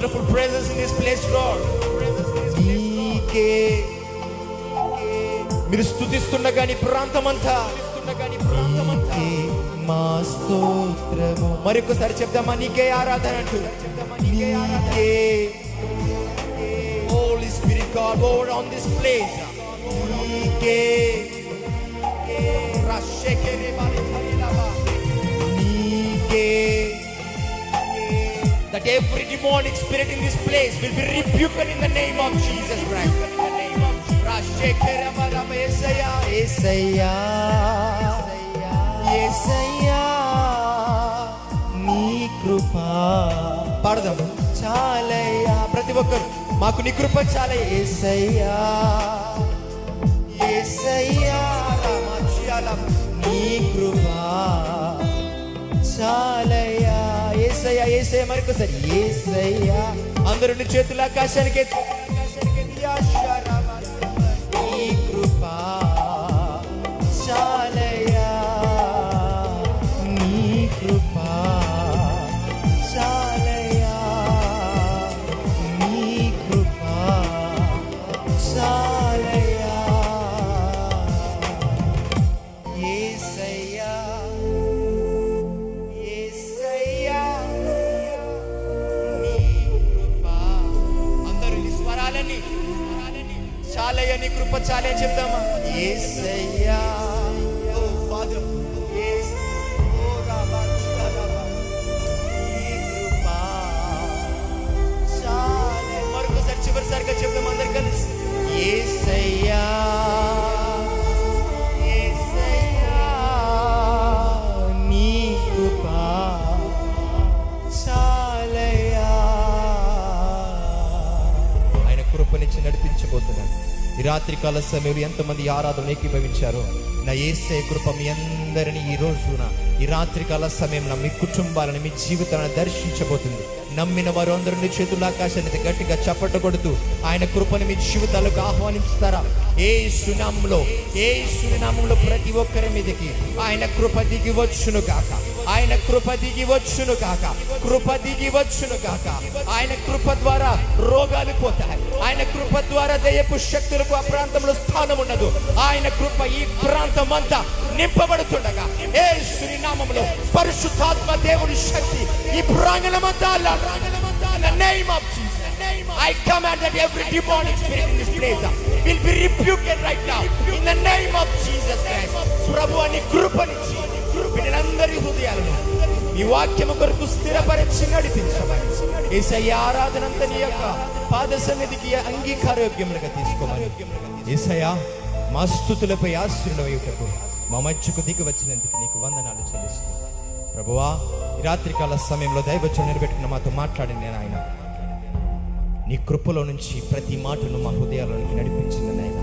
wonderful presence in this place, Lord. నీకే మీరు స్తుతిస్తుండగా నీ ప్రాంతమంతా నీకే మా స్తోత్రము. మరొకసారి చెప్దామా, నీకే ఆరాధన అంటూ. నీకే Holy Spirit God over on this place. నీకే that every demonic spirit in this place will be rebuked in the name of Jesus Christ. Yesaya, Yesaya, Yesaya, నీ కృప పాడదాము. చాలయ్యా, ప్రతి ఒక్కరు మాకు నీ కృప చాలయ్యా. యేసయ్యా, యేసయ్యా, నీ కృప చాలయ్యా. యేసయ్యా, యేసయ్యా, మరొకసారి యేసయ్యా. అందరూ నీ చేతుల ఆకాశానికి నీ కృప చాలయ్యా. నీ కృప చాలయ్యా. నీ కృప చాలయ్యా. యేసయ్యా, యేసయ్యా, నీ కృప. అందరూ ఈ స్వరాలని చాలయ్యా, నీ కృప చాలే చెప్దామా. యేసయ్యా, ఓ ఫాదర్, మరొకసారి చివరిసారిగా చెప్దాం అందరు కలిసి. యేసయ్యా, యేసయ్యా, నీ కృప చాలయ్యా. ఆయన కృపనిచ్చి నడిపించబోతున్నాను. ఈ రాత్రి కాల సమయంలో ఎంతమంది ఆరాధన ఏకీభవించారో, నా యేసయ్య కృప మీ అందరినీ ఈ రోజున ఈ రాత్రి కాల సమయంలో మీ కుటుంబాలను మీ జీవితాలను దర్శించబోతుంది. నమ్మిన వారు అందరూ నీ చేతుల ఆకాశాన్ని గట్టిగా చప్పట కొడుతూ ఆయన కృపను మీ జీవితాలకు ఆహ్వానిస్తారా? యేసు నామములో ప్రతి ఒక్కరి మీదకి ఆయన కృప దిగి వచ్చును గాక. ఆయన కృప దిగి వచ్చును గాక. కృప దిగి వచ్చును గాక. ఆయన కృప ద్వారా రోగాలు పోతాయి. ఆయన కృప ద్వారా దయ్యపు శక్తులకు ఆ ప్రాంతంలో స్థానం ఉండదు. ఆయన కృప ఈ ప్రాంతం అంతా నింపబడుతుండగా యేసు నామములో పరిశుద్ధాత్మ దేవుని శక్తి ఈ ప్రాంగణమంతా in the name of Jesus. I command that every demonic spirit in this place will be rebuked right now in the name of Jesus Christ. ప్రభు అని కృపనిచ్చి వీళ్ళందరి హృదయాలను ఈ వాక్యము కొరకు స్థిరపరిచి నడిపించమని యేసయ్య ఆరాధన అంతా నీ యొక్క పాద సన్నిధికి అంగీకారయోగ్యములుగా తీసుకోమని యేసయ్య మా స్తుతులపై ఆశీర్వదించుటకు మా మధ్యకు దిగి వచ్చినందుకు నీకు వందనాలు చెల్లిస్తూ ప్రభువా, ఈ రాత్రికాల సమయంలో దైవచనం నిలబెట్టుకున్న మాతో మాట్లాడింది ఆయన. నీ కృపలో నుంచి ప్రతి మాటను మా హృదయాల్లోనికి నడిపించింది నాయన.